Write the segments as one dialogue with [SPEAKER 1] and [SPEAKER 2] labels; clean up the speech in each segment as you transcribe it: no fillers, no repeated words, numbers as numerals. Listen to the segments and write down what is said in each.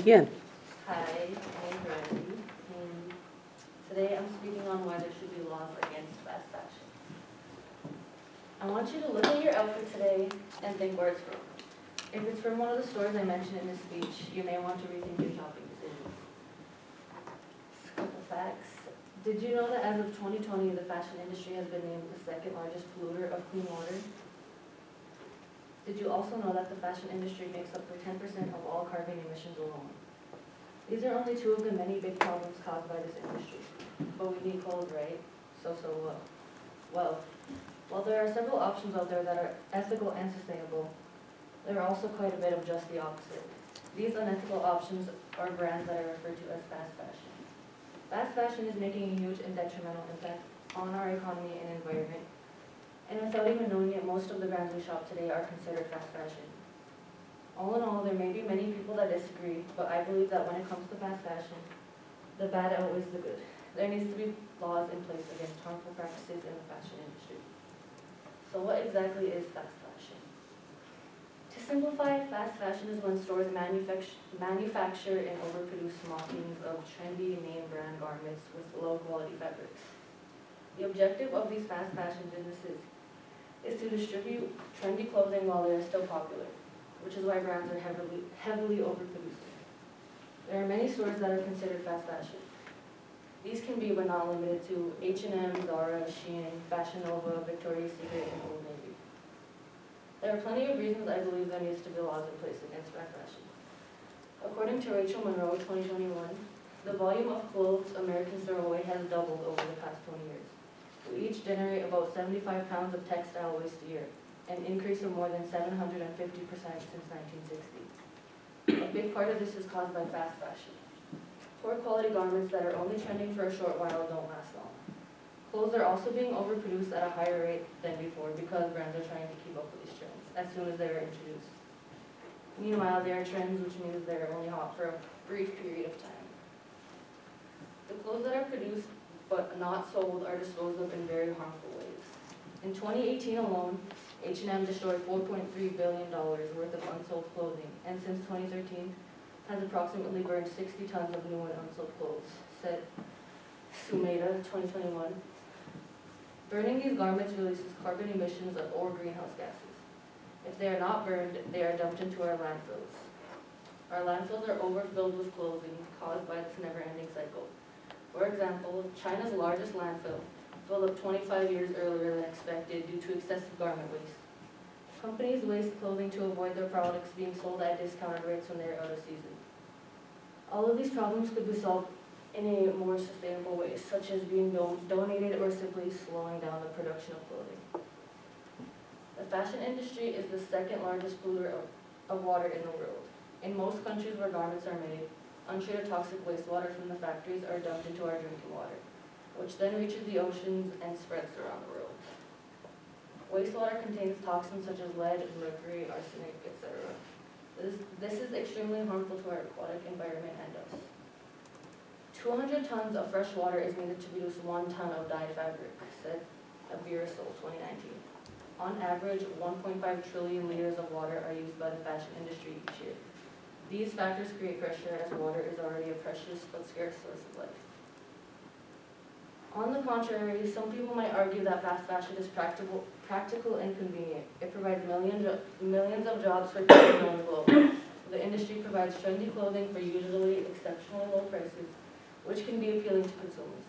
[SPEAKER 1] begin.
[SPEAKER 2] Hi, I'm Randy, and today I'm speaking on why there should be laws against fast fashion. I want you to look at your outfit today and think where it's from. If it's from one of the stores I mentioned in this speech, you may want to rethink your shopping decisions. Just a couple facts. Did you know that as of 2020, the fashion industry has been named the second largest polluter of clean water? Did you also know that the fashion industry makes up for 10% of all carbon emissions alone? These are only two of the many big problems caused by this industry. But we need clothes, right? So what? Well, while there are several options out there that are ethical and sustainable, there are also quite a bit of just the opposite. These unethical options are brands that are referred to as fast fashion. Fast fashion is making a huge and detrimental impact on our economy and environment. And without even knowing it, most of the brands we shop today are considered fast fashion. All in all, there may be many people that disagree, but I believe that when it comes to fast fashion, the bad outweighs the good. There needs to be laws in place against harmful practices in the fashion industry. So what exactly is fast fashion? To simplify, fast fashion is when stores manufacture and overproduce mockings of trendy name brand garments with low quality fabrics. The objective of these fast fashion businesses is to distribute trendy clothing while they are still popular, which is why brands are heavily overproducing. There are many stores that are considered fast fashion. These can be, but not limited to, H&M, Zara, Shein, Fashion Nova, Victoria's Secret, and Old Navy. There are plenty of reasons I believe there needs to be laws in place against fast fashion. According to Rachel Monroe, 2021, the volume of clothes Americans throw away has doubled over the past 20 years. We each generate about 75 pounds of textile waste a year, an increase of more than 750% since 1960. A big part of this is caused by fast fashion. Poor quality garments that are only trending for a short while don't last long. Clothes are also being overproduced at a higher rate than before because brands are trying to keep up with these trends as soon as they are introduced. Meanwhile, they are trends, which means they're only hot for a brief period of time. The clothes that are produced but not sold are disposed of in very harmful ways. In 2018 alone, H&M destroyed $4.3 billion worth of unsold clothing, and since 2013 has approximately burned 60 tons of new and unsold clothes, said Sumeda, 2021. Burning these garments releases carbon emissions or greenhouse gases. If they are not burned, they are dumped into our landfills. Our landfills are overfilled with clothing caused by this never-ending cycle. For example, China's largest landfill filled up 25 years earlier than expected due to excessive garment waste. Companies waste clothing to avoid their products being sold at discounted rates when they are out of season. All of these problems could be solved in a more sustainable way, such as being donated or simply slowing down the production of clothing. The fashion industry is the second largest polluter of water in the world. In most countries where garments are made, untreated toxic wastewater from the factories are dumped into our drinking water, which then reaches the oceans and spreads around the world. Wastewater contains toxins such as lead, mercury, arsenic, etc. This is extremely harmful to our aquatic environment and us. 200 tons of fresh water is needed to produce 1 ton of dyed fabric, said Abirasol, 2019. On average, 1.5 trillion liters of water are used by the fashion industry each year. These factors create pressure as water is already a precious but scarce source of life. On the contrary, some people might argue that fast fashion is practical and convenient. It provides millions of jobs for people around the globe. The industry provides trendy clothing for usually exceptionally low prices, which can be appealing to consumers.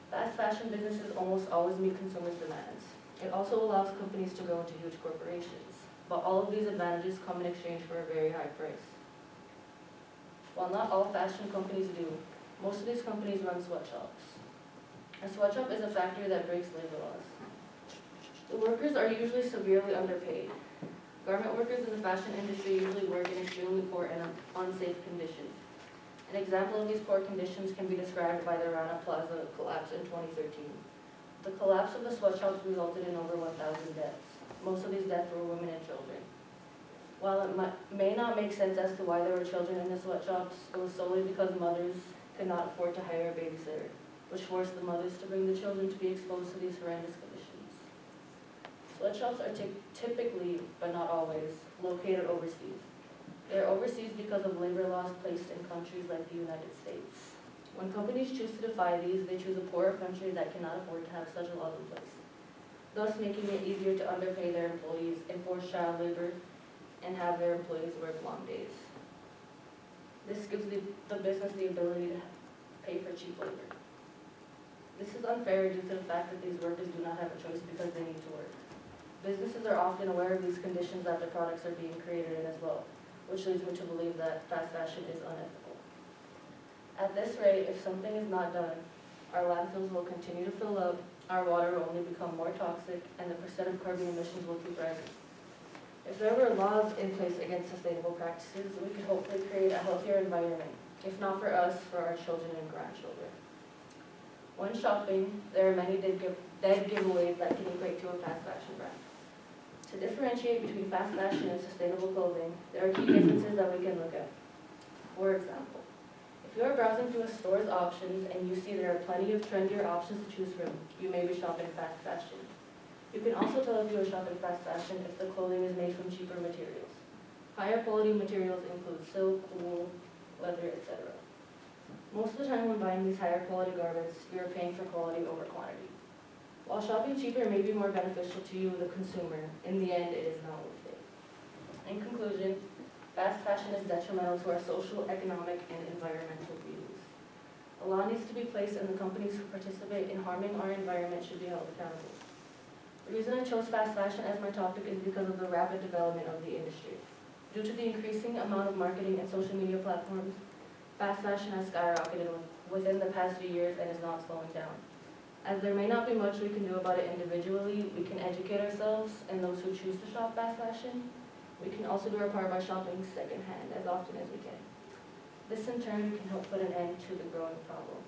[SPEAKER 2] Fast fashion businesses almost always meet consumers' demands. It also allows companies to grow into huge corporations, but all of these advantages come in exchange for a very high price. While not all fashion companies do, most of these companies run sweatshops. A sweatshop is a factory that breaks labor laws. The workers are usually severely underpaid. Garment workers in the fashion industry usually work in extremely poor and unsafe conditions. An example of these poor conditions can be described by the Rana Plaza collapse in 2013. The collapse of the sweatshops resulted in over 1,000 deaths. Most of these deaths were women and children. While it may not make sense as to why there were children in the sweatshops, it was solely because mothers could not afford to hire a babysitter, which forced the mothers to bring the children to be exposed to these horrendous conditions. Sweatshops are typically, but not always, located overseas. They are overseas because of labor laws placed in countries like the United States. When companies choose to defy these, they choose a poorer country that cannot afford to have such laws in place, thus making it easier to underpay their employees, enforce child labor, and have their employees work long days. This gives the business the ability to pay for cheap labor. This is unfair due to the fact that these workers do not have a choice because they need to work. Businesses are often aware of these conditions that their products are being created in as well, which leads me to believe that fast fashion is unethical. At this rate, if something is not done, our landfills will continue to fill up, our water will only become more toxic, and the percent of carbon emissions will keep rising. If there were laws in place against sustainable practices, we could hopefully create a healthier environment, if not for us, for our children and grandchildren. When shopping, there are many dead giveaways that can equate to a fast fashion brand. To differentiate between fast fashion and sustainable clothing, there are key differences that we can look at. For example, if you are browsing through a store's options and you see there are plenty of trendier options to choose from, you may be shopping fast fashion. You can also tell if you are shopping fast fashion if the clothing is made from cheaper materials. Higher quality materials include silk, wool, leather, etc. Most of the time when buying these higher quality garments, you are paying for quality over quantity. While shopping cheaper may be more beneficial to you, the consumer, in the end it is not worth it. In conclusion, fast fashion is detrimental to our social, economic, and environmental views. A law needs to be placed and the companies who participate in harming our environment should be held accountable. The reason I chose fast fashion as my topic is because of the rapid development of the industry. Due to the increasing amount of marketing and social media platforms, fast fashion has skyrocketed within the past few years and is not slowing down. As there may not be much we can do about it individually, we can educate ourselves and those who choose to shop fast fashion. We can also do our part by shopping secondhand as often as we can. This in turn can help put an end to the growing problem.